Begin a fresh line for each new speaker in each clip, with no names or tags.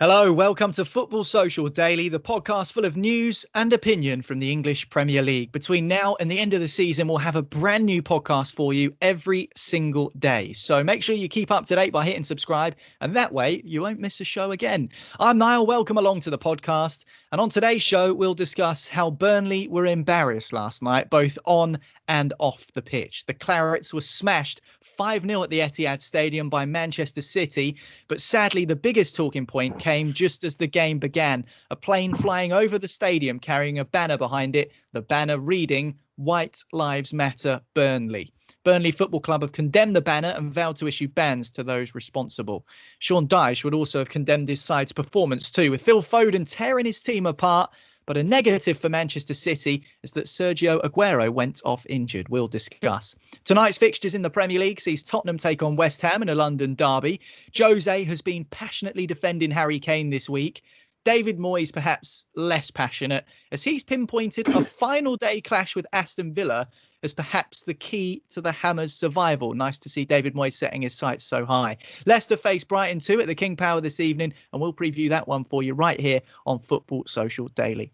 Hello, welcome to Football Social Daily, the podcast full of news and opinion from the English Premier League. Between now and the end of the season, we'll have a brand new podcast for you every single day. So make sure you keep up to date by hitting subscribe, and that way you won't miss a show again. I'm Niall, welcome along to the podcast. And on today's show, we'll discuss how Burnley were embarrassed last night, both on and off the pitch. The Clarets were smashed 5-0 at the Etihad Stadium by Manchester City, but sadly the biggest talking point came just as the game began. A plane flying over the stadium carrying a banner behind it, the banner reading White Lives Matter Burnley. Burnley Football Club have condemned the banner and vowed to issue bans to those responsible. Sean Dyche would also have condemned his side's performance too, with Phil Foden tearing his team apart. But a negative for Manchester City is that Sergio Aguero went off injured. We'll discuss. Tonight's fixtures in the Premier League sees Tottenham take on West Ham in a London derby. Jose has been passionately defending Harry Kane this week. David Moyes perhaps less passionate, as he's pinpointed a final day clash with Aston Villa as perhaps the key to the Hammers' survival. Nice to see David Moyes setting his sights so high. Leicester face Brighton 2 at the King Power this evening, and we'll preview that one for you right here on Football Social Daily.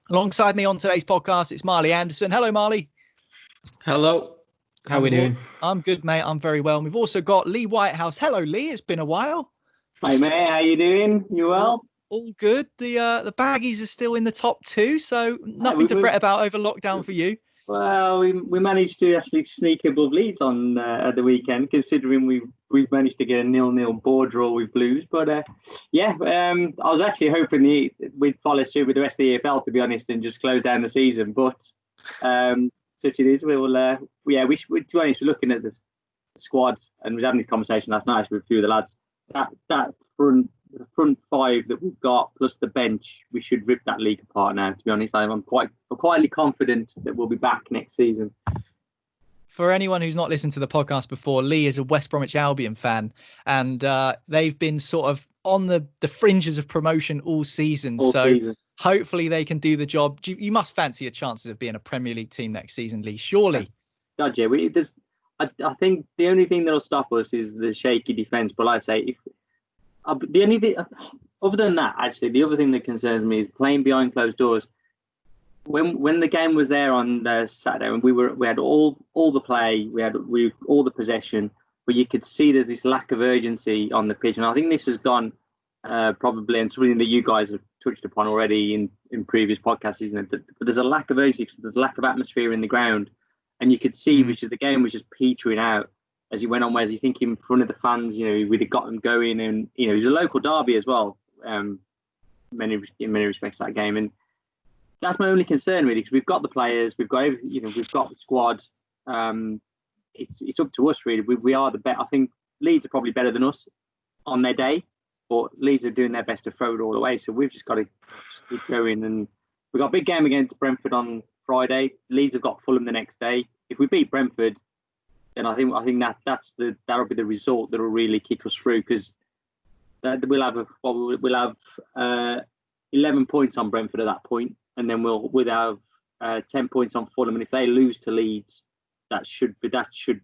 Alongside me on today's podcast, it's Marley Anderson. Hello, Marley.
Hello. How are we doing?
I'm good, mate. I'm very well. And we've also got Lee Whitehouse. Hello, Lee. It's been a while.
Hi, mate. How you doing? You well?
All good. The Baggies are still in the top two, so nothing to fret about over lockdown for you.
Well, we managed to actually sneak above Leeds on at the weekend, considering we've managed to get a 0-0 board draw with Blues. But I was actually hoping we'd follow suit with the rest of the EFL, to be honest, and just close down the season. But such it is. To be honest, we're looking at the squad, and we were having this conversation last night with a few of the lads. That front five that we've got plus the bench, we should rip that league apart now, to be honest. I'm quietly confident that we'll be back next season.
For anyone who's not listened to the podcast before, Lee is a West Bromwich Albion fan, and they've been sort of on the fringes of promotion all season. Hopefully they can do the job. You must fancy your chances of being a Premier League team next season, Lee, surely.
God, yeah. I think the only thing that'll stop us is the shaky defence. But like I say, the only thing, other than that, actually, the other thing that concerns me is playing behind closed doors. When the game was there on Saturday, and we had all the play, we had all the possession, but you could see there's this lack of urgency on the pitch, and I think this has gone probably, and something that you guys have touched upon already in previous podcasts, isn't it? But there's a lack of urgency, there's a lack of atmosphere in the ground, and you could see the game was just petering out as he went on. Whereas you think in front of the fans, we'd have got them going, and it was a local derby as well. In many respects, that game, and that's my only concern really, because we've got the players, we've got everything, we've got the squad. It's up to us really. We are the best. I think Leeds are probably better than us on their day, but Leeds are doing their best to throw it all away. So we've just got to keep going. And we've got a big game against Brentford on Friday. Leeds have got Fulham the next day. If we beat Brentford, then I think that'll be the result that will really kick us through, because we'll have 11 points on Brentford at that point, and then we'll have 10 points on Fulham. And if they lose to Leeds, that should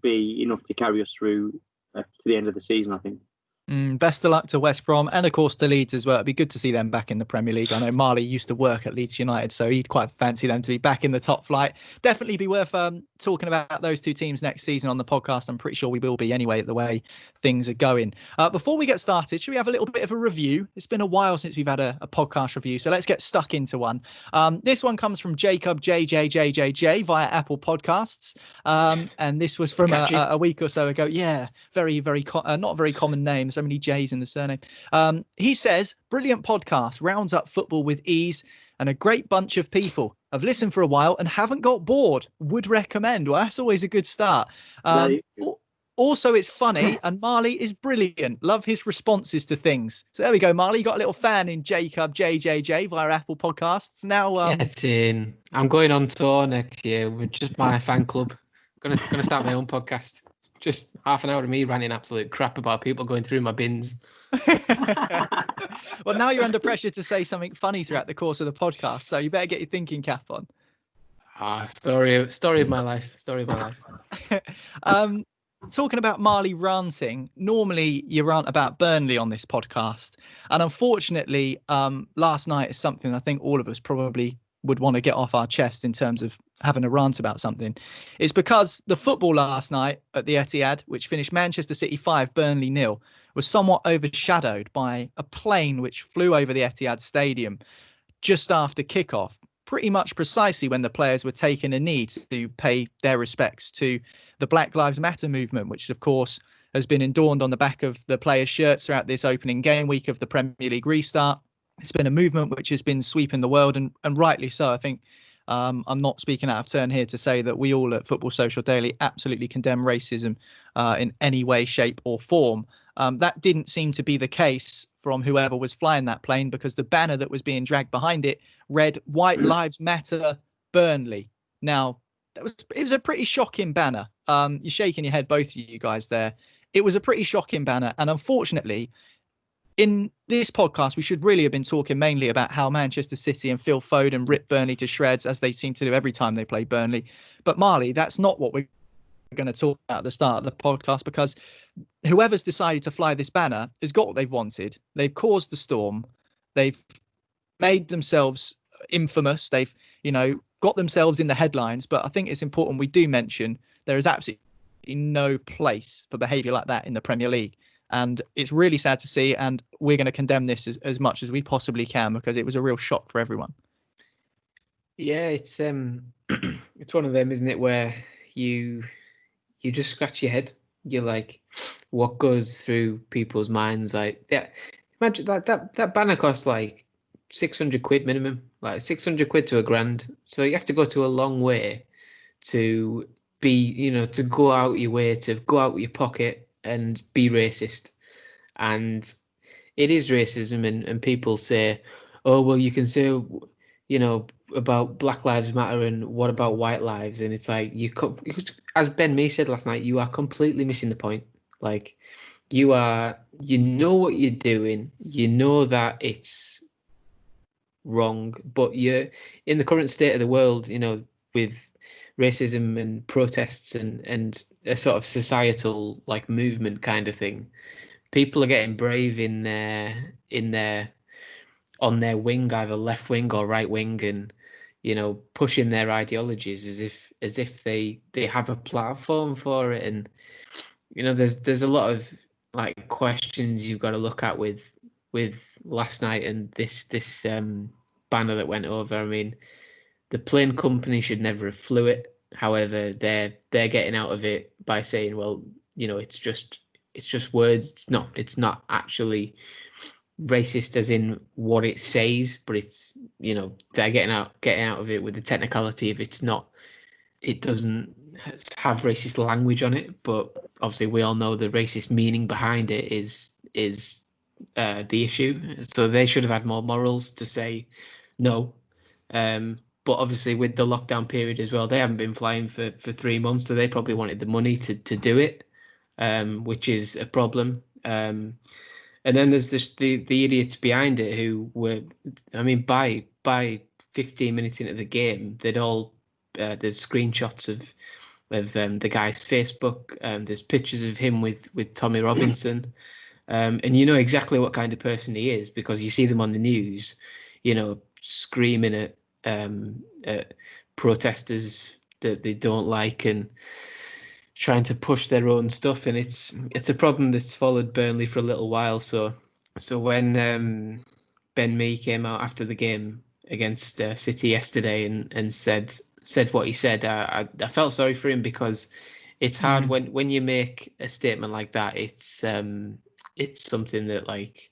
be enough to carry us through to the end of the season, I think.
Best of luck to West Brom, and of course to Leeds as well. It'd be good to see them back in the Premier League. I know Marley used to work at Leeds United, so he'd quite fancy them to be back in the top flight. Definitely be worth talking about those two teams next season on the podcast. I'm pretty sure we will be anyway, the way things are going. Before we get started, should we have a little bit of a review? It's been a while since we've had a podcast review, so let's get stuck into one. This one comes from Jacob JJJJJ via Apple Podcasts, and this was from a week or so ago. Yeah, very, very not a very common name. So many J's in the surname. He says, brilliant podcast, rounds up football with ease, and a great bunch of people. I've listened for a while and haven't got bored. Would recommend. Well, that's always a good start. Also, it's funny, and Marley is brilliant. Love his responses to things. So there we go, Marley. You got a little fan in Jacob JJJ via Apple Podcasts. Now,
get in. I'm going on tour next year with just my fan club. Gonna start my own podcast. Just half an hour of me ranting absolute crap about people going through my bins.
Well, now you're under pressure to say something funny throughout the course of the podcast, so you better get your thinking cap on.
Story of my life.
talking about Marley ranting, normally you rant about Burnley on this podcast. And unfortunately, last night is something I think all of us probably would want to get off our chest in terms of having a rant about something. It's because the football last night at the Etihad, which finished Manchester City 5, Burnley 0, was somewhat overshadowed by a plane which flew over the Etihad Stadium just after kickoff, pretty much precisely when the players were taking a knee to pay their respects to the Black Lives Matter movement, which of course has been adorned on the back of the players' shirts throughout this opening game week of the Premier League restart. It's been a movement which has been sweeping the world, and rightly so. I think I'm not speaking out of turn here to say that we all at Football Social Daily absolutely condemn racism in any way, shape, or form. That didn't seem to be the case from whoever was flying that plane, because the banner that was being dragged behind it read "White Lives Matter Burnley." Now, it was a pretty shocking banner. You're shaking your head, both of you guys there. It was a pretty shocking banner, and unfortunately, in this podcast, we should really have been talking mainly about how Manchester City and Phil Foden rip Burnley to shreds, as they seem to do every time they play Burnley. But Marley, that's not what we're going to talk about at the start of the podcast, because whoever's decided to fly this banner has got what they've wanted. They've caused the storm. They've made themselves infamous. They've, got themselves in the headlines. But I think it's important we do mention there is absolutely no place for behaviour like that in the Premier League. And it's really sad to see. And we're going to condemn this as much as we possibly can, because it was a real shock for everyone.
Yeah, it's it's one of them, isn't it, where you just scratch your head. You're like, what goes through people's minds? Like, yeah, imagine that banner costs like 600 quid minimum, like 600 quid to £1,000. So you have to go to a long way to be, to go out your way, to go out your pocket and be racist. And it is racism, and people say, oh, well, you can say, about Black Lives Matter, and what about white lives? And it's like, as Ben Mee said last night, you are completely missing the point. Like, you know what you're doing, you know that it's wrong, but you're in the current state of the world, with racism and protests and a sort of societal like movement kind of thing. People are getting brave in their on their wing, either left wing or right wing, and pushing their ideologies as if they have a platform for it. And there's a lot of like questions you've got to look at with last night and this banner that went over. I mean, the plane company should never have flew it. However, they're getting out of it by saying, well, it's just words. It's not actually racist as in what it says, but it's they're getting out of it with the technicality of it doesn't have racist language on it, but obviously we all know the racist meaning behind it is the issue. So they should have had more morals to say no. But obviously with the lockdown period as well, they haven't been flying for 3 months, so they probably wanted the money to do it, which is a problem. And then there's the idiots behind it who were, I mean, by 15 minutes into the game, they'd all there's screenshots of the guy's Facebook. There's pictures of him with Tommy Robinson, and you know exactly what kind of person he is because you see them on the news, screaming at protesters that they don't like and trying to push their own stuff. And it's a problem that's followed Burnley for a little while. So when Ben Mee came out after the game against City yesterday and said what he said, I felt sorry for him because it's hard when you make a statement like that. It's something that like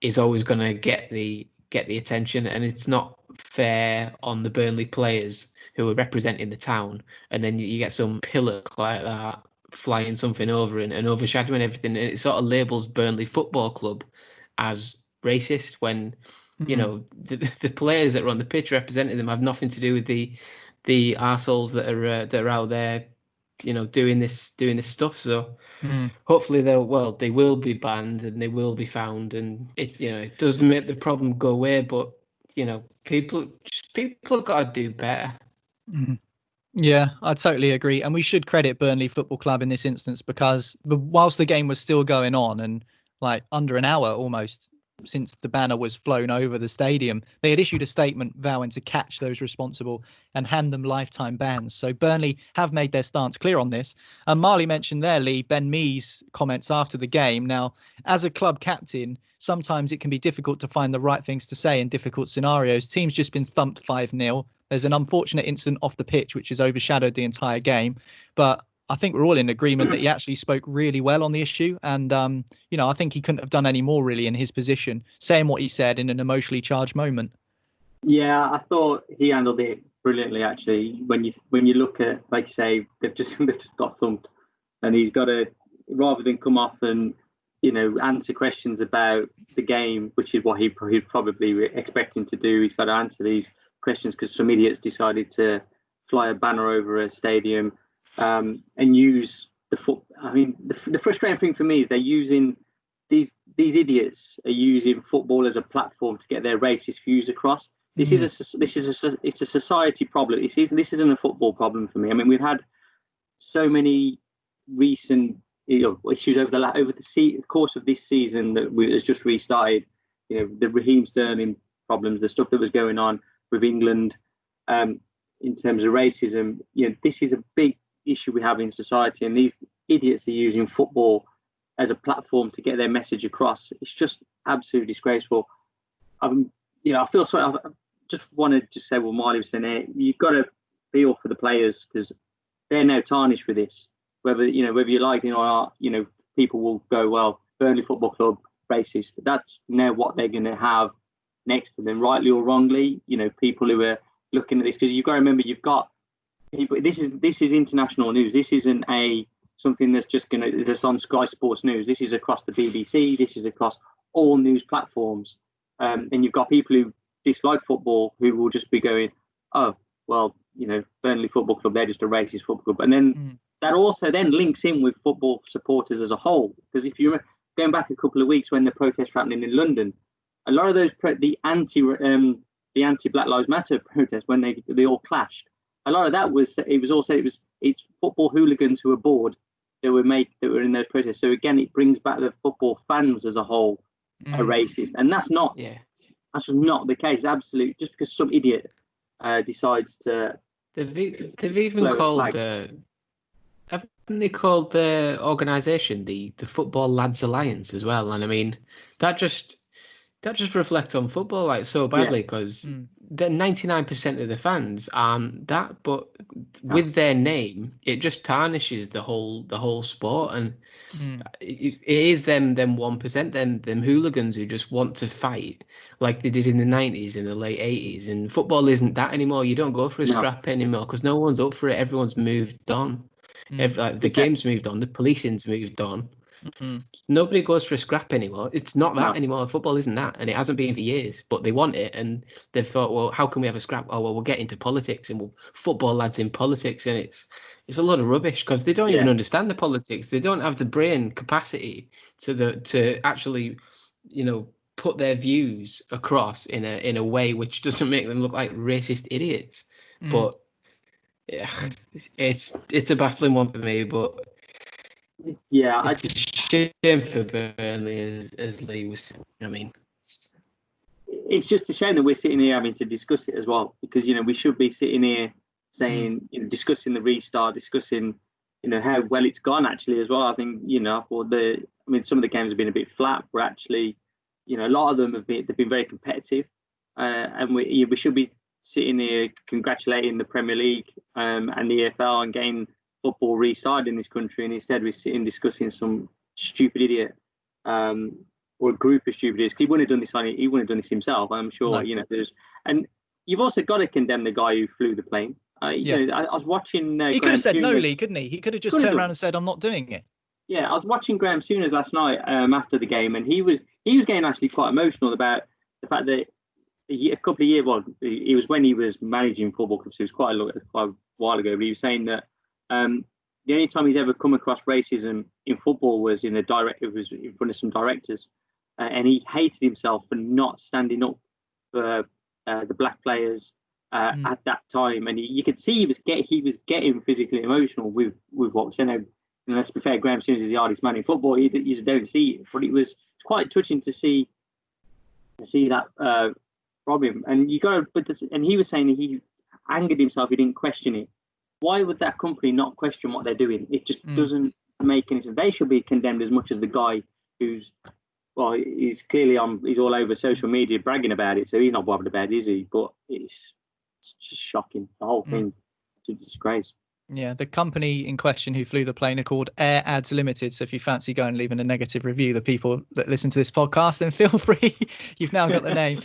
is always going to get the attention, and it's not fair on the Burnley players who are representing the town, and then you get some pillock like that flying something over and overshadowing everything, and it sort of labels Burnley Football Club as racist when the players that are on the pitch representing them have nothing to do with the arseholes that are out there doing this stuff. So hopefully they will be banned and they will be found, and it doesn't make the problem go away, but people got to do better.
Yeah, I totally agree. And we should credit Burnley Football Club in this instance because whilst the game was still going on and like under an hour almost since the banner was flown over the stadium, they had issued a statement vowing to catch those responsible and hand them lifetime bans. So Burnley have made their stance clear on this. And Marley mentioned there, Lee, Ben Mee's comments after the game. Now, as a club captain, sometimes it can be difficult to find the right things to say in difficult scenarios. Team's just been thumped 5-0. There's an unfortunate incident off the pitch, which has overshadowed the entire game. But I think we're all in agreement that he actually spoke really well on the issue. And, I think he couldn't have done any more really in his position, saying what he said in an emotionally charged moment.
Yeah, I thought he handled it brilliantly. Actually, when you look at, like you say, they've just got thumped, and he's got to, rather than come off and answer questions about the game, which is what he'd probably expecting to do. He's got to answer these questions because some idiots decided to fly a banner over a stadium and use the foot. I mean, the frustrating thing for me is they're using these idiots are using football as a platform to get their racist views across. It's a society problem. This isn't a football problem for me. I mean, we've had so many recent issues over the course of this season that has just restarted. The Raheem Sterling problems, the stuff that was going on with England in terms of racism. This is a big issue we have in society, and these idiots are using football as a platform to get their message across. It's just absolutely disgraceful. I feel sorry. I just wanted to say what Marley was saying there. You've got to feel for the players because they're now tarnished with this. Whether you like it or not, people will go, well, Burnley Football Club racist. That's now what they're going to have next to them, rightly or wrongly. People who are looking at this, because you've got to remember, you've got people. This is international news. This isn't something that's on Sky Sports News. This is across the BBC. This is across all news platforms. And you've got people who dislike football who will just be going, oh, well, Burnley Football Club, they're just a racist football club. And then that also then links in with football supporters as a whole. Because if you're going back a couple of weeks when the protests were happening in London, a lot of those the anti Black Lives Matter protests, when they all clashed, a lot of that it's football hooligans who were bored that were in those protests. So again, it brings back the football fans as a whole are racist, and that's just not the case. Absolutely, just because some idiot decides to.
They've even called. Haven't they called the organisation the Football Lads Alliance as well? And I mean, that just reflects on football like so badly because the 99% of the fans aren't that, but with their name, it just tarnishes the whole sport, and it is them 1%, them hooligans who just want to fight like they did in the 90s and the late 80s. And football isn't that anymore. You don't go for a scrap anymore because no one's up for it. Everyone's moved on. The game's moved on. The policing's moved on. Nobody goes for a scrap anymore. It's not that anymore. Football isn't that, and it hasn't been for years. But they want it, and they've thought, well, how can we have a scrap? Oh, well, we'll get into politics, and we'll football lads in politics, and it's a lot of rubbish because they don't even understand the politics. They don't have the brain capacity to actually, put their views across in a way which doesn't make them look like racist idiots. But yeah, it's a baffling one for me, but.
Yeah,
it's a shame for Burnley, as Lee was. I mean,
it's just a shame that we're sitting here having to discuss it as well, because we should be sitting here saying, discussing the restart, discussing, how well it's gone actually as well. I think, some of the games have been a bit flat, but actually, a lot of them they've been very competitive, and we should be sitting here congratulating the Premier League and the EFL and getting football restarted in this country, and instead we're sitting discussing some stupid idiot or a group of stupid idiots. He wouldn't have done this himself, I'm sure.
No.
And you've also got to condemn the guy who flew the plane. I was watching.
He could have said no, Lee, couldn't he? He could have just turned around and said, "I'm not doing it."
Yeah, I was watching Graham Souness last night after the game, and he was getting actually quite emotional about the fact that a couple of years, it was when he was managing football clubs. It was quite a while ago, but he was saying that. The only time he's ever come across racism in football was in front of some directors, and he hated himself for not standing up for the black players at that time, and you could see he was getting physically emotional with what was said. And let's be fair, Graham Souness is the hardest man in football. You just don't see it, but it's quite touching to see that from him. And you got to, and he was saying that he angered himself. He didn't question it. Why would that company not question what they're doing? It just doesn't make any sense. They should be condemned as much as the guy who's, well, he's clearly he's all over social media bragging about it, so he's not bothered about it, is he? But it's just shocking. The whole thing is a disgrace.
Yeah, the company in question who flew the plane are called Air Ads Limited. So if you fancy going and leaving a negative review, the people that listen to this podcast, then feel free. You've now got the name.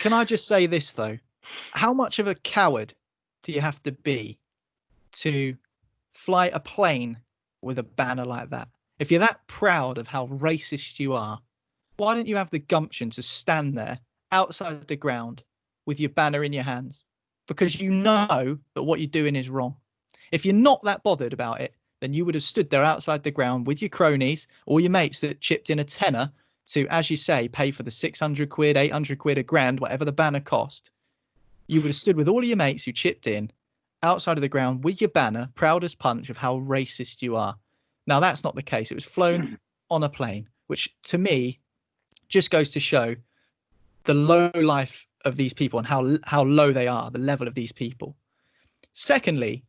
Can I just say this, though? How much of a coward do you have to be to fly a plane with a banner like that? If you're that proud of how racist you are, why don't you have the gumption to stand there outside the ground with your banner in your hands? Because you know that what you're doing is wrong. If you're not that bothered about it, then you would have stood there outside the ground with your cronies or your mates that chipped in a tenner to, as you say, pay for the 600 quid, 800 quid, a grand, whatever the banner cost. You would have stood with all of your mates who chipped in outside of the ground with your banner, proud as punch of how racist you are. Now, that's not the case. It was flown on a plane, which to me just goes to show the low life of these people and how low they are, the level of these people. Secondly,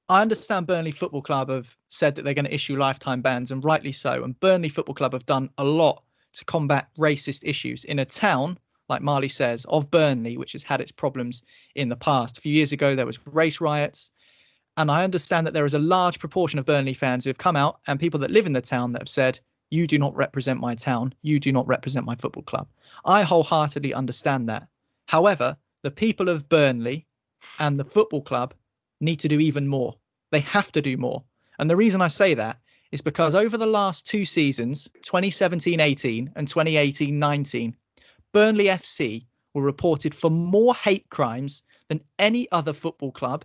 I understand Burnley Football Club have said that they're going to issue lifetime bans, and rightly so. And Burnley Football Club have done a lot to combat racist issues in a town, like Marley says, of Burnley, which has had its problems in the past. A few years ago, there was race riots. And I understand that there is a large proportion of Burnley fans who have come out and people that live in the town that have said, you do not represent my town. You do not represent my football club. I wholeheartedly understand that. However, the people of Burnley and the football club need to do even more. They have to do more. And the reason I say that is because over the last two seasons, 2017-18 and 2018-19, Burnley FC were reported for more hate crimes than any other football club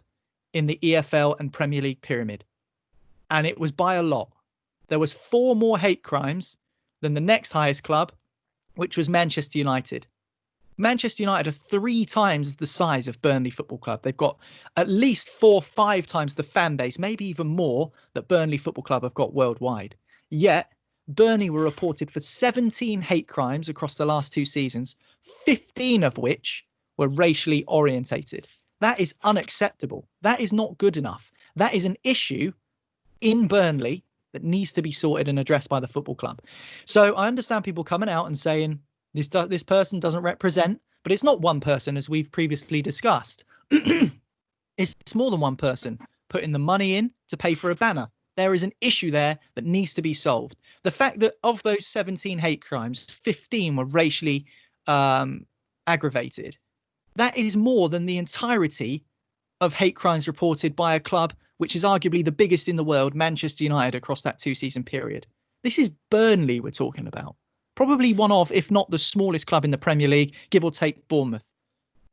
in the EFL and Premier League pyramid. And it was by a lot. There was 4 more hate crimes than the next highest club, which was Manchester United. Manchester United are 3 times the size of Burnley Football Club. They've got at least 4-5 times the fan base, maybe even more, that Burnley Football Club have got worldwide. Yet, Burnley were reported for 17 hate crimes across the last 2 seasons, 15 of which were racially orientated. That is unacceptable. That is not good enough. That is an issue in Burnley that needs to be sorted and addressed by the football club. So I understand people coming out and saying, this person doesn't represent, but it's not one person, as we've previously discussed. It's more than one person putting the money in to pay for a banner. There is an issue there that needs to be solved. The fact that of those 17 hate crimes, 15 were racially aggravated, that is more than the entirety of hate crimes reported by a club which is arguably the biggest in the world, Manchester United, across that 2-season period. This is Burnley we're talking about. Probably one of, if not the smallest club in the Premier League, give or take Bournemouth.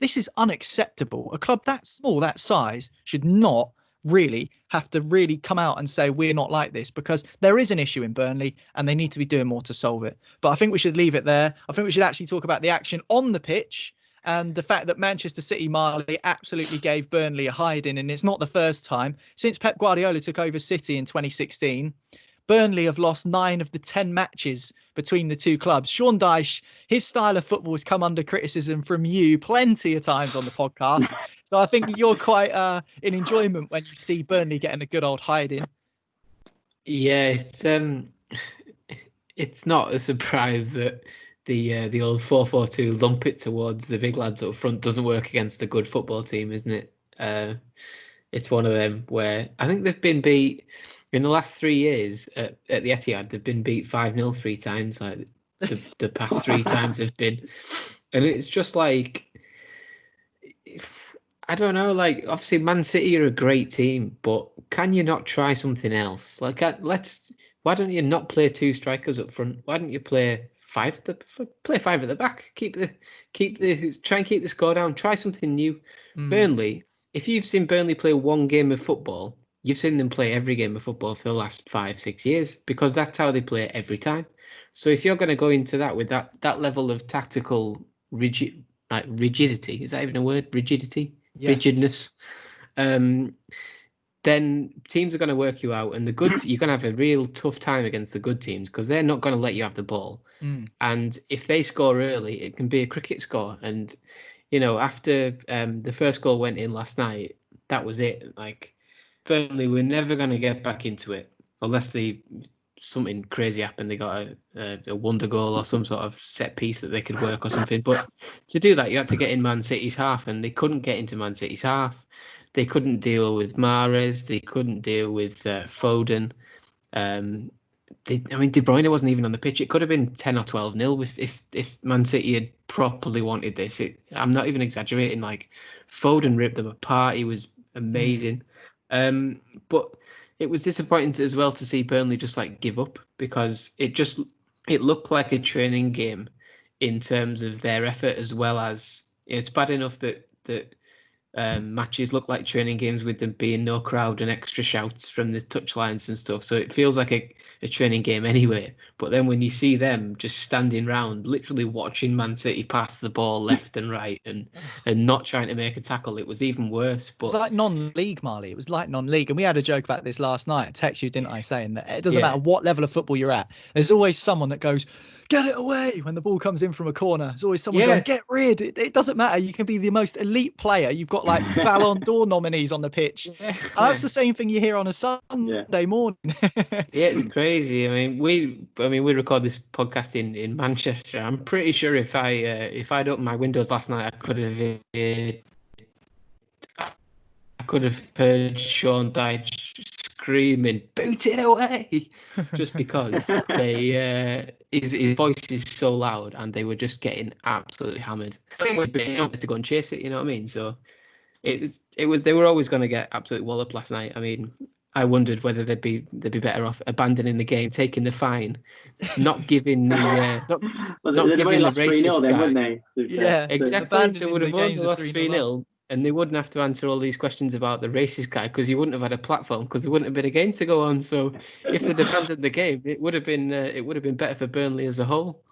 This is unacceptable. A club that small, that size, should not really have to really come out and say we're not like this, because there is an issue in Burnley and they need to be doing more to solve it. But I think we should leave it there. I think we should actually talk about the action on the pitch and the fact that Manchester City, Marley, absolutely gave Burnley a hiding. And it's not the first time. Since Pep Guardiola took over City in 2016, Burnley have lost 9 of the 10 matches between the two clubs. Sean Dyche, his style of football has come under criticism from you plenty of times on the podcast. So I think you're quite in enjoyment when you see Burnley getting a good old hiding.
Yeah, it's not a surprise that the old 4-4-2 lump it towards the big lads up front doesn't work against a good football team, isn't it? It's one of them where I think they've been beat in the last 3 years at the Etihad. They've been beat 5-0 3 times. Like the past 3 times they've been, and it's just like, I don't know. Like, obviously, Man City are a great team, but can you not try something else? Like, why don't you not play 2 strikers up front? Why don't you play 5 at the back? Try and keep the score down. Try something new. Burnley. If you've seen Burnley play one game of football, you've seen them play every game of football for the last 5-6 years, because that's how they play every time. So if you're going to go into that with that level of tactical rigid, like rigidity. Is that even a word? Rigidity,
Yes.
rigidness. Then teams are going to work you out, and you're going to have a real tough time against the good teams because they're not going to let you have the ball. And if they score early, it can be a cricket score. And after the first goal went in last night, that was it. Like, Burnley were never going to get back into it unless something crazy happened. They got a wonder goal or some sort of set piece that they could work or something. But to do that, you had to get in Man City's half, and they couldn't get into Man City's half. They couldn't deal with Mahrez. They couldn't deal with Foden. De Bruyne wasn't even on the pitch. It could have been 10 or 12-0 if Man City had properly wanted this. I'm not even exaggerating. Like, Foden ripped them apart. He was amazing. But it was disappointing as well to see Burnley just like give up, because it looked like a training game in terms of their effort, as well as it's bad enough that matches look like training games with them being no crowd and extra shouts from the touchlines and stuff. So it feels like a training game anyway. But then when you see them just standing round, literally watching Man City pass the ball left and right and not trying to make a tackle, it was even worse. But
it's like non-league, Marley. It was like non-league. And we had a joke about this last night. I text you, didn't I, saying that it doesn't matter what level of football you're at. There's always someone that goes, get it away when the ball comes in from a corner. There's always someone going, get rid. It doesn't matter. You can be the most elite player. You've got like Ballon d'Or nominees on the pitch. And that's the same thing you hear on a Sunday morning.
It's crazy. We record this podcast in Manchester. I'm pretty sure if I'd opened my windows last night, I could have heard Sean Dyche screaming, "Boot it away!" just because his voice is so loud, and they were just getting absolutely hammered. They wanted to go and chase it, you know what I mean? So they were always going to get absolutely walloped last night. I mean, I wondered whether they'd be better off abandoning the game, taking the fine, not giving the not giving the racist guy.
Wouldn't they?
Yeah, exactly. They would have only lost 3-0. And they wouldn't have to answer all these questions about the racist guy, because you wouldn't have had a platform, because there wouldn't have been a game to go on. So if they'd abandoned the game, it would have been better for Burnley as a whole.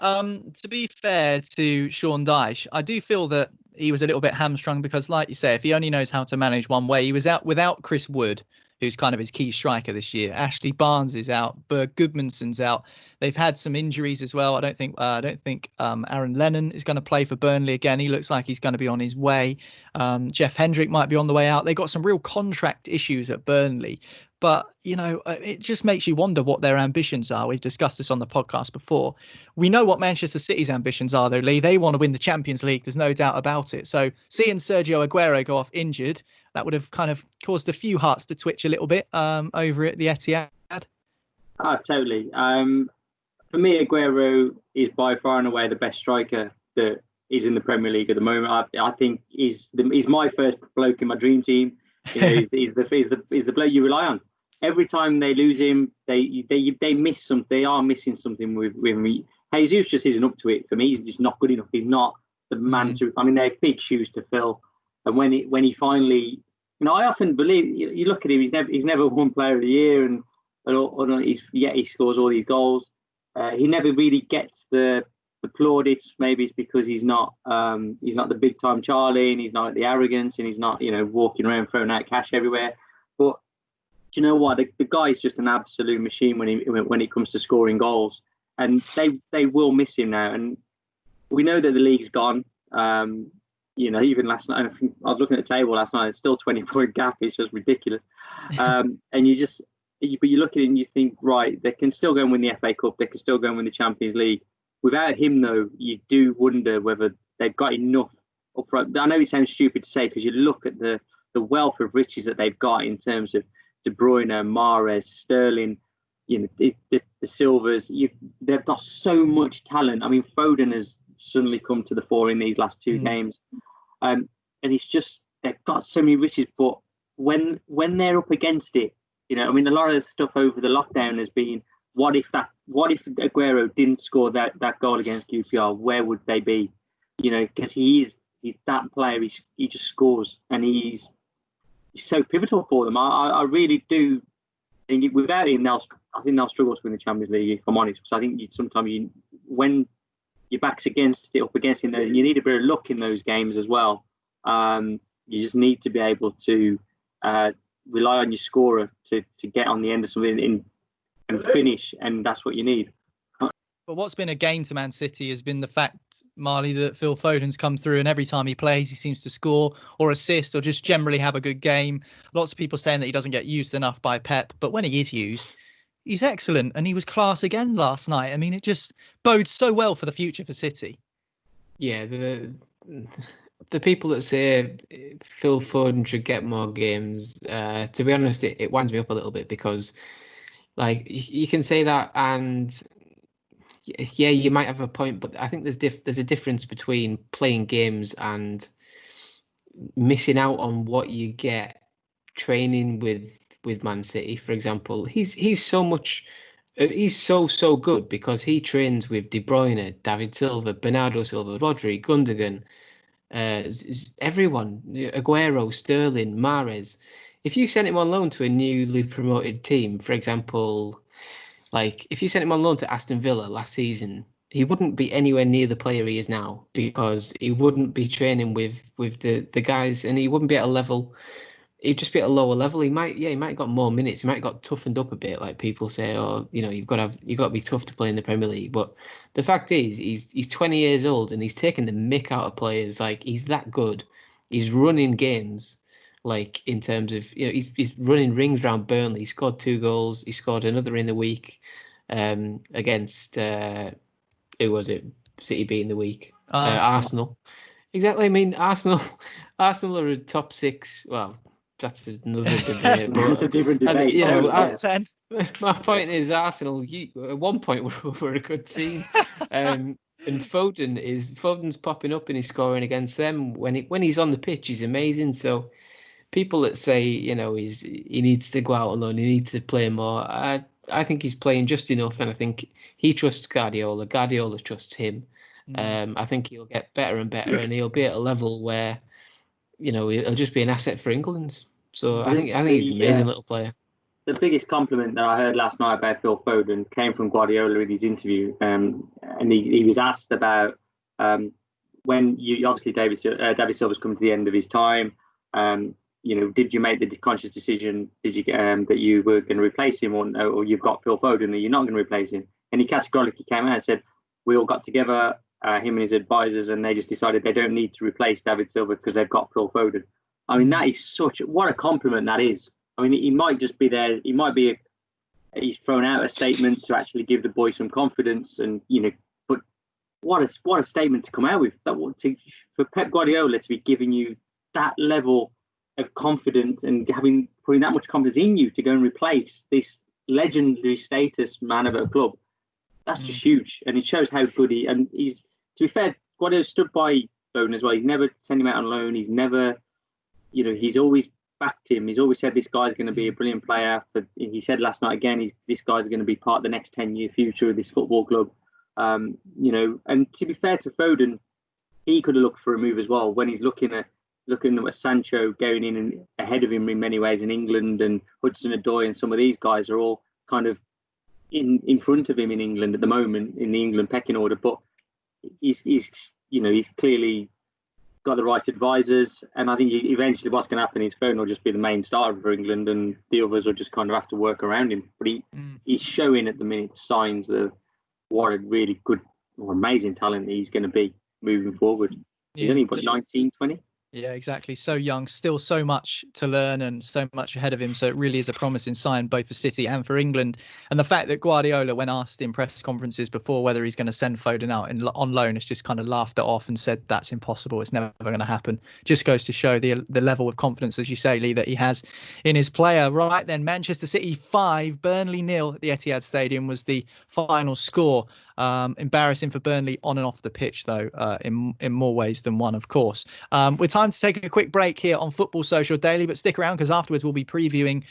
To be fair to Sean Dyche, I do feel that he was a little bit hamstrung, because, like you say, if he only knows how to manage one way, he was out without Chris Wood, who's kind of his key striker this year. Ashley Barnes is out. Berg Gudmundsson's out. They've had some injuries as well. I don't think Aaron Lennon is going to play for Burnley again. He looks like he's going to be on his way. Jeff Hendrick might be on the way out. They've got some real contract issues at Burnley. But, it just makes you wonder what their ambitions are. We've discussed this on the podcast before. We know what Manchester City's ambitions are, though, Lee. They want to win the Champions League. There's no doubt about it. So seeing Sergio Aguero go off injured, that would have kind of caused a few hearts to twitch a little bit over at the Etihad.
Totally. For me, Aguero is by far and away the best striker that is in the Premier League at the moment. I think he's my first bloke in my dream team. He's the bloke you rely on. Every time they lose him, they miss something. They are missing something with me. Jesus just isn't up to it for me. He's just not good enough. He's not the man to. I mean, they're big shoes to fill. And when he finally, I often believe, you look at him. He's never won Player of the Year, and he scores all these goals. He never really gets the plaudits. Maybe it's because he's not the big time Charlie, and he's not the arrogance, and he's not walking around throwing out cash everywhere. But do you know what? The guy's just an absolute machine when it comes to scoring goals, and they will miss him now. And we know that the league's gone. Even last night, I was looking at the table last night. It's still 20-point gap. It's just ridiculous. And but you look at it and you think, right, they can still go and win the FA Cup. They can still go and win the Champions League. Without him, though, you do wonder whether they've got enough up front. I know it sounds stupid to say, because you look at the wealth of riches that they've got in terms of De Bruyne, Mahrez, Sterling, the Silvers. They've got so much talent. I mean, Foden has suddenly come to the fore in these last two games, and it's just they've got so many riches. But when they're up against it, a lot of the stuff over the lockdown has been, what if Aguero didn't score that goal against QPR? Where would they be? Because he's that player. He just scores, and he's so pivotal for them. I really do think without him, I think they'll struggle to win the Champions League, if I'm honest. Because I think when your back's up against it. You need a bit of luck in those games as well. You just need to be able to rely on your scorer to get on the end of something and finish, and that's what you need.
But what's been a gain to Man City has been the fact, Marley, that Phil Foden's come through, and every time he plays, he seems to score or assist or just generally have a good game. Lots of people saying that he doesn't get used enough by Pep, but when he is used, he's excellent, and he was class again last night. I mean, it just bodes so well for the future for City.
Yeah, the people that say Phil Foden should get more games, to be honest, it winds me up a little bit, because like you can say that, and yeah, you might have a point, but I think there's a difference between playing games and missing out on what you get training with Man City. For example, he's so good because he trains with De Bruyne, David Silva, Bernardo Silva, Rodri, Gundogan, everyone, Aguero, Sterling, Mahrez. If you sent him on loan to a newly promoted team, for example, like if you sent him on loan to Aston Villa last season, he wouldn't be anywhere near the player he is now, because he wouldn't be training with the guys, and he wouldn't be at a level. He'd just be at a lower level. He might have got more minutes. He might have got toughened up a bit, like people say. Oh, you've got to be tough to play in the Premier League. But the fact is, he's 20 years old, and he's taking the mick out of players. Like, he's that good. He's running games, like, in terms of, he's running rings around Burnley. He scored 2 goals. He scored another in the week, against who was it? City beating the week. Arsenal. Exactly. I mean, Arsenal are a top 6. Well, that's another debate. But
that's a different debate.
Top 10.
My point is, Arsenal at one point were a good team, and Foden's popping up and he's scoring against them. When he's on the pitch, he's amazing. So people that say he needs to go out alone, he needs to play more, I think he's playing just enough, and I think he trusts Guardiola. Guardiola trusts him. I think he'll get better and better, and he'll be at a level where, he'll just be an asset for England. So I think he's an amazing little player.
The biggest compliment that I heard last night about Phil Foden came from Guardiola in his interview, and he was asked about when obviously David Silva's come to the end of his time. Did you make the conscious decision? Did you that you were going to replace him, or you've got Phil Foden, or you're not going to replace him? And he categorically came out and said, we all got together, him and his advisors, and they just decided they don't need to replace David Silva because they've got Phil Foden. I mean, that is what a compliment that is. I mean, he might just be there. He might be he's thrown out a statement to actually give the boy some confidence, and but what a statement to come out with. For Pep Guardiola to be giving you that level of confidence and putting that much confidence in you to go and replace this legendary status man of a club, that's just huge, and it shows how good he's. To be fair, Guardiola stood by Foden as well. He's never sent him out on loan. He's never, he's always backed him. He's always said this guy's going to be a brilliant player. But he said last night again, this guy's going to be part of the next 10-year future of this football club. And to be fair to Foden, he could have looked for a move as well when he's looking at Sancho going in and ahead of him in many ways in England, and Hudson-Odoi and some of these guys are all kind of in front of him in England at the moment in the England pecking order. But he's clearly got the right advisors, and I think eventually what's going to happen is Foden will just be the main starter for England, and the others will just kind of have to work around him. But he's showing at the minute signs of what a really good or amazing talent he's going to be moving forward. He's only 19, 20.
Yeah, exactly. So young, still so much to learn and so much ahead of him. So it really is a promising sign both for City and for England. And the fact that Guardiola, when asked in press conferences before whether he's going to send Foden out on loan, has just kind of laughed it off and said that's impossible. It's never going to happen. Just goes to show the level of confidence, as you say, Lee, that he has in his player. Right then, Manchester City 5, Burnley 0 at the Etihad Stadium was the final score. Embarrassing for Burnley on and off the pitch, though, in more ways than one, of course. We're time to take a quick break here on Football Social Daily, but stick around because afterwards we'll be previewing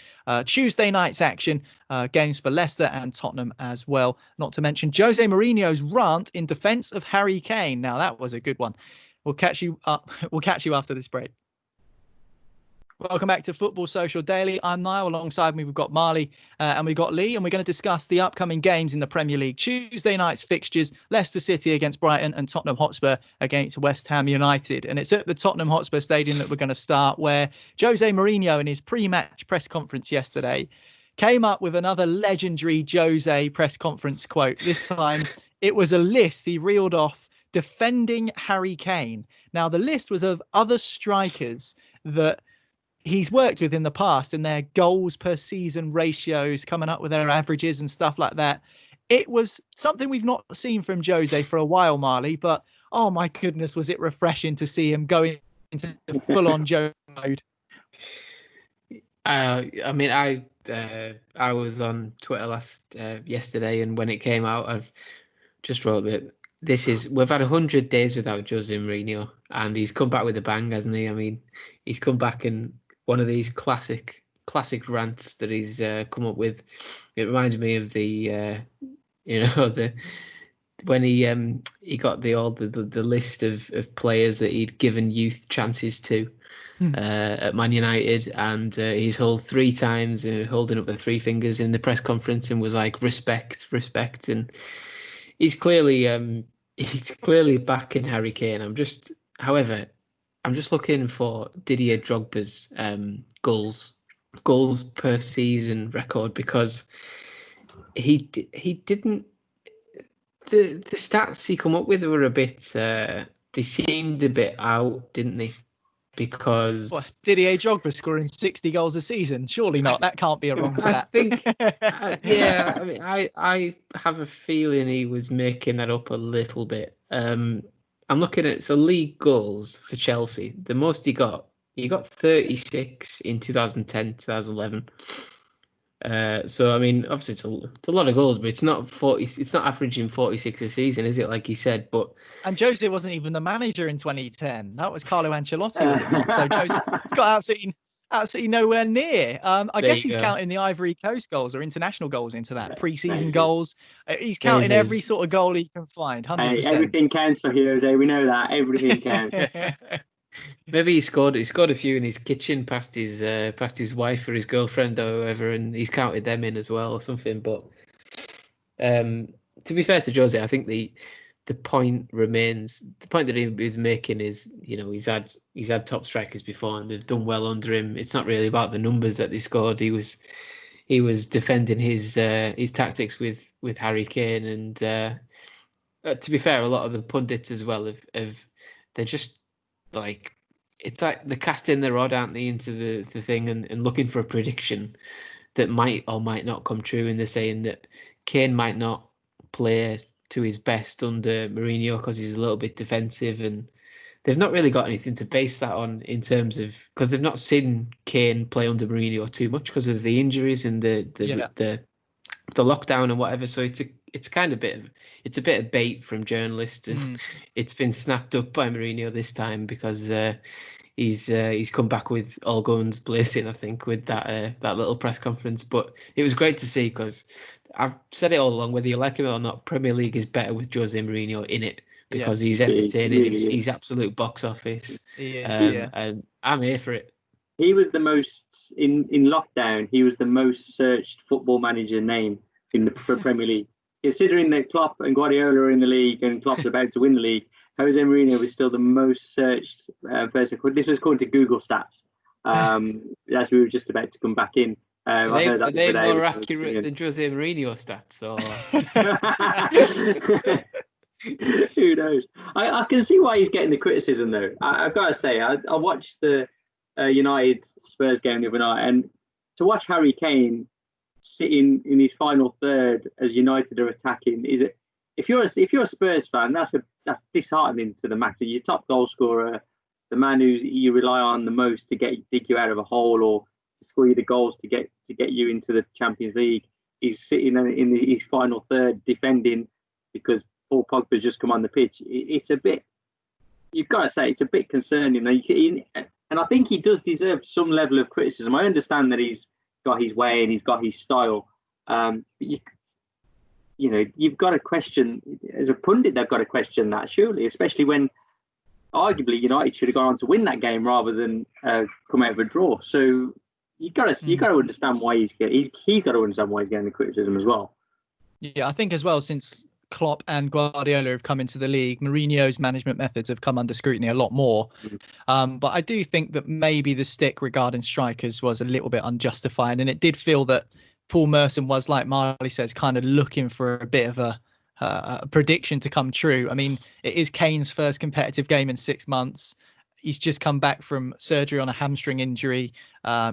Tuesday night's action, games for Leicester and Tottenham as well. Not to mention Jose Mourinho's rant in defence of Harry Kane. Now that was a good one. We'll catch you up. We'll catch you after this break. Welcome back to Football Social Daily. I'm Niall. Alongside me, we've got Marley and we've got Lee, and we're going to discuss the upcoming games in the Premier League. Tuesday night's fixtures: Leicester City against Brighton and Tottenham Hotspur against West Ham United. And it's at the Tottenham Hotspur Stadium that we're going to start, where Jose Mourinho, in his pre-match press conference yesterday, came up with another legendary Jose press conference quote. This time, it was a list he reeled off defending Harry Kane. Now, the list was of other strikers that he's worked with in the past, and their goals per season ratios, coming up with their averages and stuff like that. It was something we've not seen from Jose for a while, Marley, but oh my goodness, was it refreshing to see him going into full-on Jose mode.
I mean, I was on Twitter yesterday, and when it came out, I've just wrote that we've had 100 days without Jose Mourinho, and he's come back with a bang, hasn't he? I mean, he's come back in one of these classic rants that he's come up with. It reminds me of the when he got the list of players that he'd given youth chances to at Man United, and he's held 3 times and holding up the 3 fingers in the press conference and was like, respect, and he's clearly back in Harry Kane. I'm just looking for Didier Drogba's goals per season record, because he didn't. The stats he come up with were a bit. They seemed a bit out, didn't they? Because
Didier Drogba scoring 60 goals a season? Surely not. That can't be a wrong stat.
I think, yeah. I mean, I have a feeling he was making that up a little bit. I'm looking at league goals for Chelsea. The most he got 36 in 2010, 2011. So I mean, obviously it's a lot of goals, but it's not 40. It's not averaging 46 a season, is it? Like you said, but
and Jose wasn't even the manager in 2010. That was Carlo Ancelotti, was it not? So Jose's got absolutely nowhere near. I guess he's counting the Ivory Coast goals or international goals into that, pre-season goals. He's counting every sort of goal he can find. 100%.
Hey, everything counts for Jose. We know that everything counts.
Maybe he scored a few in his kitchen past his wife or his girlfriend or whoever, and he's counted them in as well or something. But to be fair to Jose, I think the point remains. The point that he is making is, he's had top strikers before and they've done well under him. It's not really about the numbers that they scored. He was defending his tactics with Harry Kane, and to be fair, a lot of the pundits as well have they're just like, it's like they're casting their rod, aren't they, into the thing and looking for a prediction that might or might not come true. And they're saying that Kane might not play to his best under Mourinho because he's a little bit defensive, and they've not really got anything to base that on in terms of, because they've not seen Kane play under Mourinho too much because of the injuries and the lockdown and whatever. So it's a bit of bait from journalists, and it's been snapped up by Mourinho this time because he's come back with all guns blazing, I think, with that little press conference. But it was great to see, because I've said it all along, whether you like him or not, Premier League is better with Jose Mourinho in it, because he's entertaining. Really he's absolute box office.
He is,
and I'm here for it.
He was the most in lockdown. He was the most searched football manager name in the Premier League. Considering that Klopp and Guardiola are in the league and Klopp's about to win the league, Jose Mourinho was still the most searched person. This was according to Google stats. As we were just about to come back in.
Are they more accurate than Jose Mourinho stats? Or
who knows? I can see why he's getting the criticism, though. I've got to say, I watched the United Spurs game the other night, and to watch Harry Kane sitting in his final third as United are attacking, if you're a Spurs fan, that's disheartening to the max. Your top goal scorer, the man who you rely on the most to dig you out of a hole or to score you the goals to get you into the Champions League, he's sitting in his final third defending because Paul Pogba's just come on the pitch. It's a bit, you've got to say, it's a bit concerning. And I think he does deserve some level of criticism. I understand that he's got his way and he's got his style. But you've got to question, as a pundit, they've got to question that, surely, especially when arguably United should have gone on to win that game rather than come out of a draw. So you got to understand why he's got to understand why he's getting the criticism as well.
Yeah, I think as well, since Klopp and Guardiola have come into the league, Mourinho's management methods have come under scrutiny a lot more. But I do think that maybe the stick regarding strikers was a little bit unjustified, and it did feel that Paul Merson was, like Marley says, kind of looking for a bit of a prediction to come true. I mean, it is Kane's first competitive game in 6 months. He's just come back from surgery on a hamstring injury.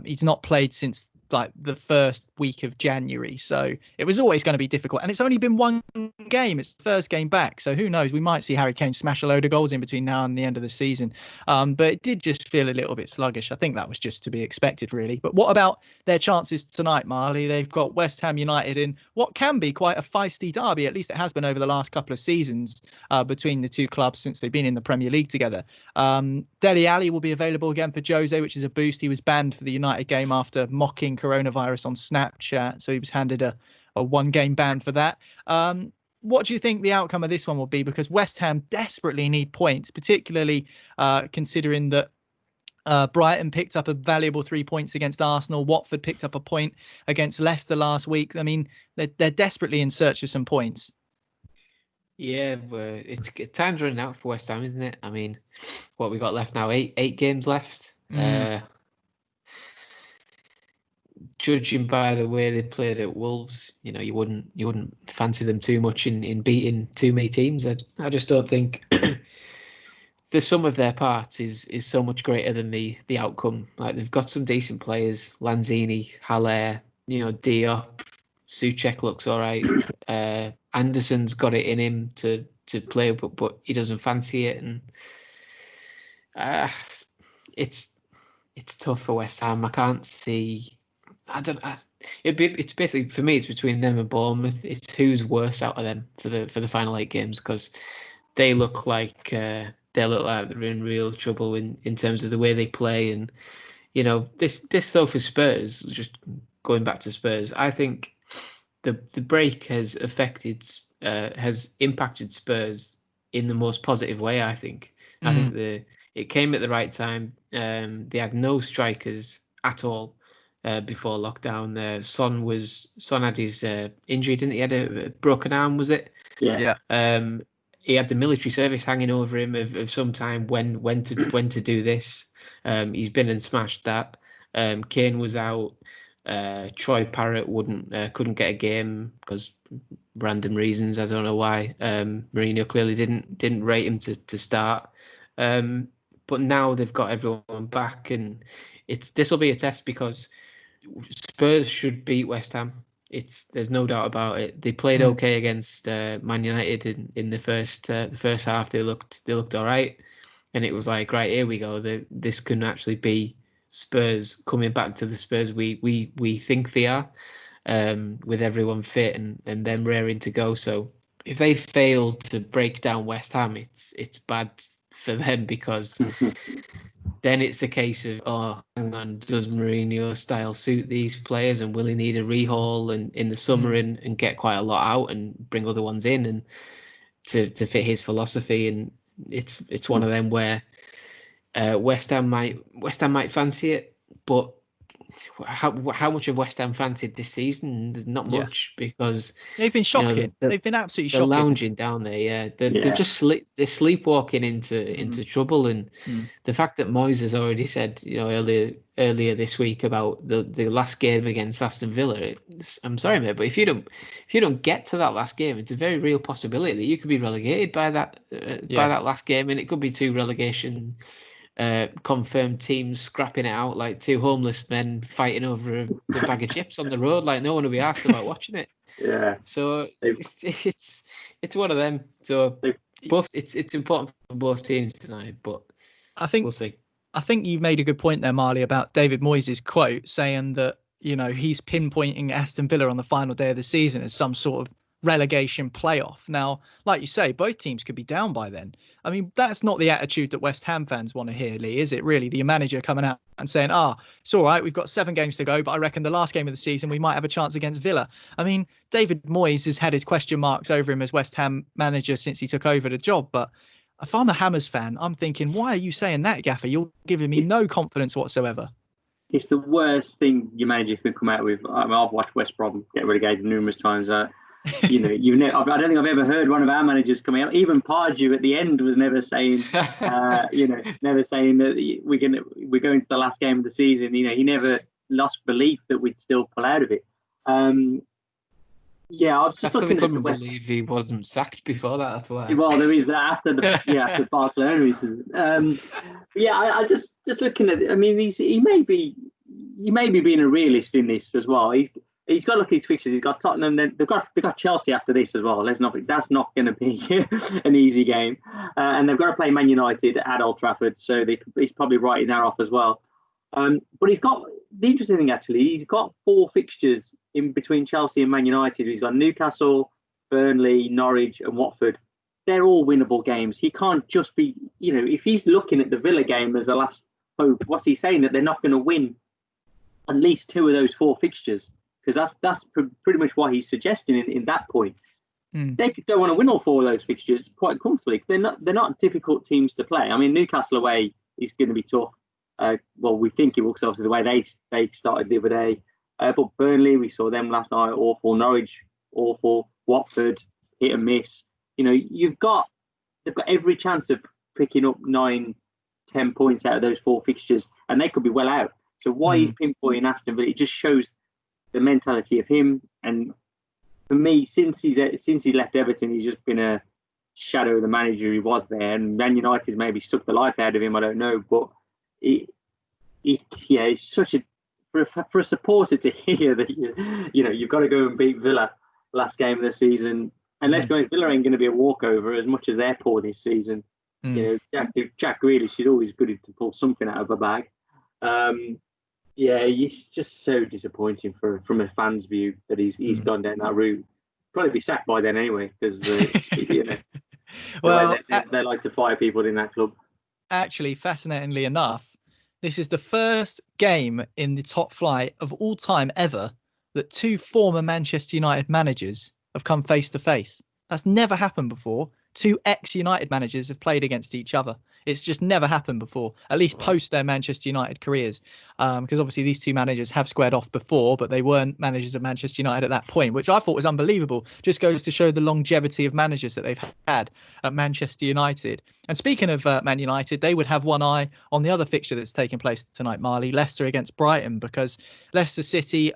He's not played since like the first week of January, so it was always going to be difficult, and it's only been one game. It's the first game back, so who knows, we might see Harry Kane smash a load of goals in between now and the end of the season. But it did just feel a little bit sluggish. I think that was just to be expected, really. But what about their chances tonight, Marley? They've got West Ham United in what can be quite a feisty derby, at least it has been over the last couple of seasons, between the two clubs since they've been in the Premier League together. Dele Alli will be available again for Jose, which is a boost. He was banned for the United game after mocking coronavirus on Snapchat, so he was handed a 1-game ban for that. What do you think the outcome of this one will be? Because West Ham desperately need points, particularly considering that Brighton picked up a valuable 3 points against Arsenal. Watford picked up a point against Leicester last week. I mean, they're desperately in search of some points.
Yeah, it's time's running out for West Ham, isn't it? I mean, what we got left now? Eight games left. Judging by the way they played at Wolves, you wouldn't fancy them too much in beating too many teams. I just don't think the sum of their parts is so much greater than the outcome. Like, they've got some decent players: Lanzini, Haller, Diop, Souček looks all right. Anderson's got it in him to play, but he doesn't fancy it, and it's tough for West Ham. I can't see. It's basically, for me, it's between them and Bournemouth. It's who's worse out of them for the final 8 games, because they look like they're in real trouble in terms of the way they play. And this though, for Spurs, just going back to Spurs, I think the break has impacted Spurs in the most positive way. I think it came at the right time. They had no strikers at all before lockdown. Son had his injury, didn't he? He had a broken arm, was it?
Yeah.
He had the military service hanging over him of some time when to do this. He's been and smashed that. Kane was out. Troy Parrott couldn't get a game because random reasons. I don't know why. Mourinho clearly didn't rate him to start. But now they've got everyone back, and this will be a test, because Spurs should beat West Ham. There's no doubt about it. They played okay against Man United in the first half. They looked all right, and it was like, right, here we go. This can actually be Spurs coming back to the Spurs we think they are, with everyone fit and them raring to go. So if they fail to break down West Ham, it's bad for them, because then it's a case of, hang on, does Mourinho's style suit these players, and will he need a rehaul in the summer and get quite a lot out and bring other ones in and to fit his philosophy? And it's one of them where West Ham might fancy it, but how much of West Ham fancied this season? There's not much, because
they've been shocking. They've been absolutely shocking.
They're lounging down there. Yeah, they're just they're sleepwalking into trouble. And the fact that Moyes has already said, earlier this week about the last game against Aston Villa, I'm sorry, mate, but if you don't get to that last game, it's a very real possibility that you could be relegated by that last game, and it could be 2 relegation confirmed teams scrapping it out, like 2 homeless men fighting over a bag of chips on the road. Like, no one will be asked about watching it.
Yeah.
So it's one of them. So it's important for both teams tonight, but
I think
we'll see.
I think you made a good point there, Marley, about David Moyes' quote saying that he's pinpointing Aston Villa on the final day of the season as some sort of relegation playoff. Now, like you say, both teams could be down by then. I mean, that's not the attitude that West Ham fans want to hear, Lee, is it really? The manager coming out and saying, it's all right, we've got 7 games to go, but I reckon the last game of the season we might have a chance against Villa. I mean, David Moyes has had his question marks over him as West Ham manager since he took over the job, but if I'm a Hammers fan, I'm thinking, why are you saying that, Gaffer? You're giving me no confidence whatsoever.
It's the worst thing your manager could come out with. I mean, I've watched West Brom get relegated numerous times. You know, I don't think I've ever heard one of our managers coming out. Even Pardew at the end was never saying, never saying that we're going to the last game of the season. You know, he never lost belief that we'd still pull out of it. Yeah, I was just
That's because he
looking at
couldn't believe he wasn't sacked before that. That's why.
Well, there is that after the Barcelona season. Yeah, I just looking at. I mean, he may be being a realist in this as well. He's got to look at his fixtures. He's got Tottenham. Then they've got Chelsea after this as well. That's not going to be an easy game. And they've got to play Man United at Old Trafford, so he's probably writing that off as well. But he's got the interesting thing actually. He's got 4 fixtures in between Chelsea and Man United. He's got Newcastle, Burnley, Norwich, and Watford. They're all winnable games. He can't just be, if he's looking at the Villa game as the last hope, what's he saying? That they're not going to win at least 2 of those 4 fixtures? Because that's pretty much what he's suggesting in that point. They could go on and win all 4 of those fixtures quite comfortably because they're not difficult teams to play. I mean, Newcastle away is going to be tough. Well, we think it will, because obviously the way they started the other day. But Burnley, we saw them last night, awful. Norwich, awful. Watford, hit and miss. They've got every chance of picking up 9-10 points out of those 4 fixtures, and they could be well out. So why he's pinpointing Aston Villa, it just shows the mentality of him. And for me, since he left Everton, he's just been a shadow of the manager he was there. And Man United's maybe sucked the life out of him, I don't know. But it's such a for a supporter to hear that you've got to go and beat Villa last game of the season. And let's be honest, Villa ain't going to be a walkover as much as they're poor this season. Jack Grealish is always good to pull something out of a bag. It's just so disappointing from a fan's view that he's gone down that route. Probably be sacked by then anyway, because well, they like to fire people in that club.
Actually, fascinatingly enough, this is the first game in the top flight of all time ever that 2 former Manchester United managers have come face to face. That's never happened before. 2 ex-United managers have played against each other. It's just never happened before, at least post their Manchester United careers. Because obviously these 2 managers have squared off before, but they weren't managers of Manchester United at that point, which I thought was unbelievable. Just goes to show the longevity of managers that they've had at Manchester United. And speaking of Man United, they would have one eye on the other fixture that's taking place tonight, Marley, Leicester against Brighton, because Leicester City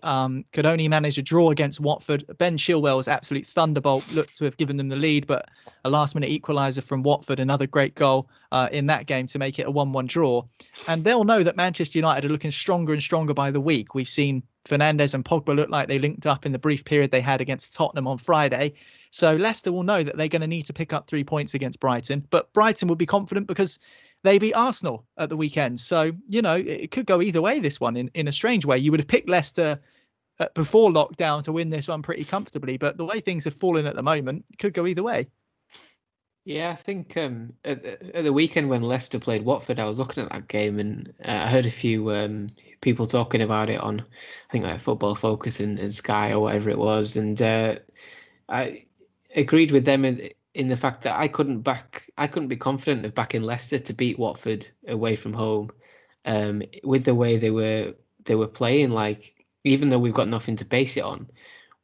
could only manage a draw against Watford. Ben Chilwell's absolute thunderbolt looked to have given them the lead, but a last-minute equaliser from Watford, another great goal in that game to make it a 1-1 draw. And they'll know that Manchester United are looking stronger and stronger by the week. We've seen Fernandes and Pogba look like they linked up in the brief period they had against Tottenham on Friday. So Leicester will know that they're going to need to pick up 3 points against Brighton. But Brighton will be confident because they beat Arsenal at the weekend. So, it could go either way, this one, in a strange way. You would have picked Leicester before lockdown to win this one pretty comfortably. But the way things have fallen at the moment, it could go either way.
Yeah, I think at the weekend when Leicester played Watford, I was looking at that game and I heard a few people talking about it on, I think, like Football Focus and Sky or whatever it was, and I agreed with them in the fact that I couldn't be confident of backing Leicester to beat Watford away from home, with the way they were playing. Like, even though we've got nothing to base it on,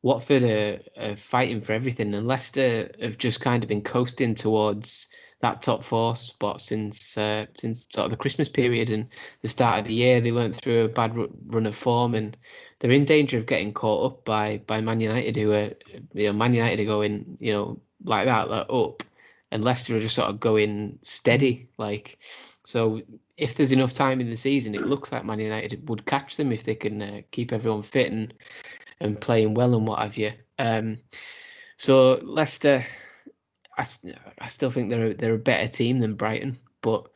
Watford are fighting for everything, and Leicester have just kind of been coasting towards that top 4 spot since sort of the Christmas period and the start of the year. They went through a bad run of form, and they're in danger of getting caught up by Man United, who are Man United are going like that, like up, and Leicester are just sort of going steady. Like, so if there's enough time in the season, it looks like Man United would catch them if they can keep everyone fit and playing well and what have you. So Leicester, I still think they're a better team than Brighton, but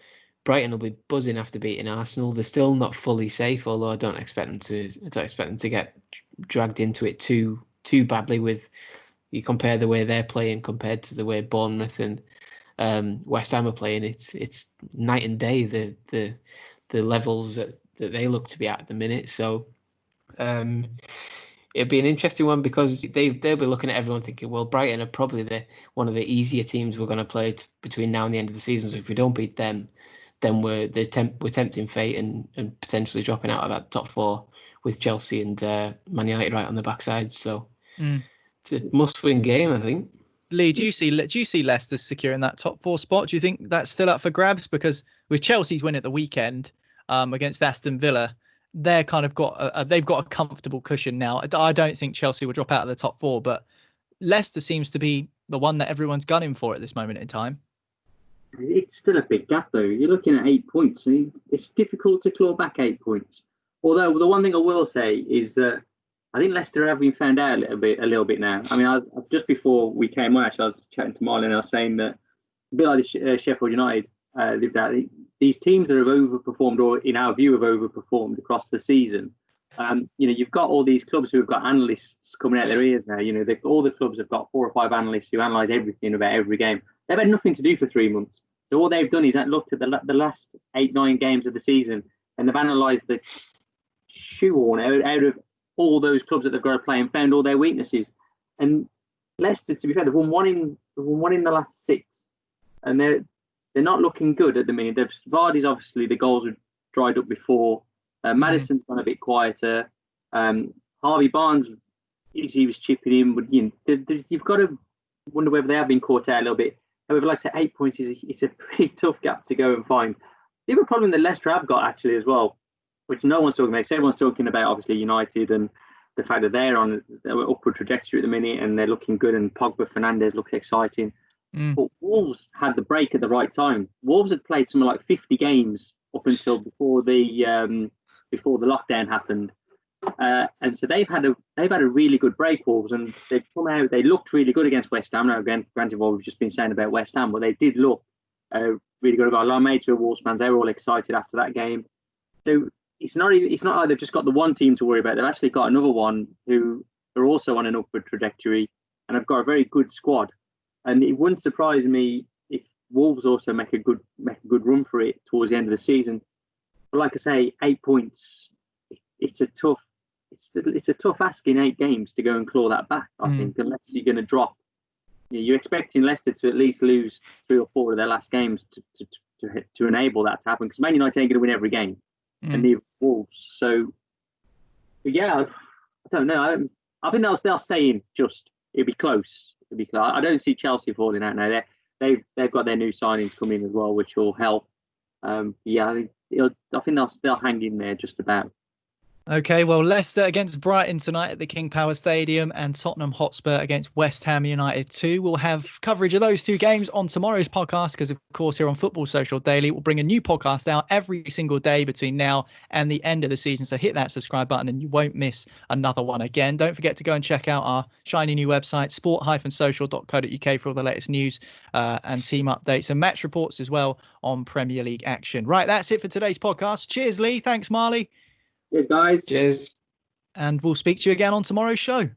Brighton will be buzzing after beating Arsenal. They're still not fully safe, although I don't expect them to get dragged into it too badly. With you compare the way they're playing compared to the way Bournemouth and West Ham are playing, it's night and day the levels that they look to be at the minute. So it'd be an interesting one because they'll be looking at everyone thinking, well, Brighton are probably one of the easier teams we're going to play between now and the end of the season. So if we don't beat them, then we're tempting fate and potentially dropping out of that top four with Chelsea and Man United right on the backside. So it's a must-win game, I think.
Lee, do you see Leicester securing that top four spot? Do you think that's still up for grabs? Because with Chelsea's win at the weekend against Aston Villa, they're kind of they've got a comfortable cushion now. I don't think Chelsea will drop out of the top four, but Leicester seems to be the one that everyone's gunning for at this moment in time.
It's still a big gap, though. You're looking at 8 points. It's difficult to claw back 8 points. Although the one thing I will say is that I think Leicester have been found out a little bit now. I mean, just before we came on, actually, I was chatting to Marley and I was saying that a bit like the Sheffield United, these teams that have overperformed, or in our view, have overperformed across the season. You've got all these clubs who have got analysts coming out their ears now. All the clubs have got 4 or 5 analysts who analyse everything about every game. They've had nothing to do for 3 months. So all they've done is looked at the last 8-9 games of the season, and they've analysed the shoehorn out of all those clubs that they've got to play and found all their weaknesses. And Leicester, to be fair, they've won one in the last 6, and they're not looking good at the minute. Vardy's obviously, the goals were dried up before. Maddison's gone a bit quieter. Harvey Barnes, he was chipping in, but you've got to wonder whether they have been caught out a little bit. However, like I said, 8 points it's a pretty tough gap to go and find. The other problem that Leicester have got actually as well, which no one's talking about, everyone's talking about obviously United and the fact that they're on an upward trajectory at the minute and they're looking good, and Pogba, Fernandes looks exciting. But Wolves had the break at the right time. Wolves had played something like 50 games up until before the lockdown happened, and so they've had a really good break, Wolves, and they've come out. They looked really good against West Ham. Now, again, granted, what we've just been saying about West Ham, but they did look really good. I got a lot of mates who are Wolves fans. They were all excited after that game. So it's not like they've just got the one team to worry about. They've actually got another one who are also on an upward trajectory and have got a very good squad. And it wouldn't surprise me if Wolves also make a good run for it towards the end of the season. But like I say, 8 points. It's a tough ask in 8 games to go and claw that back. I think, unless you're going to drop. You're expecting Leicester to at least lose 3 or 4 of their last games to enable that to happen. Because Man United ain't going to win every game, and neither Wolves. So, yeah, I don't know. I think they'll stay in. It'll be close. I don't see Chelsea falling out now. They've got their new signings coming as well, which will help. I think they'll hang in there just about.
Okay, well, Leicester against Brighton tonight at the King Power Stadium, and Tottenham Hotspur against West Ham United 2. We'll have coverage of those 2 games on tomorrow's podcast because, of course, here on Football Social Daily, we'll bring a new podcast out every single day between now and the end of the season. So hit that subscribe button and you won't miss another one again. Don't forget to go and check out our shiny new website, sport-social.co.uk, for all the latest news and team updates and match reports as well on Premier League action. Right, that's it for today's podcast. Cheers, Lee. Thanks, Marley.
Cheers, guys.
Cheers.
And we'll speak to you again on tomorrow's show.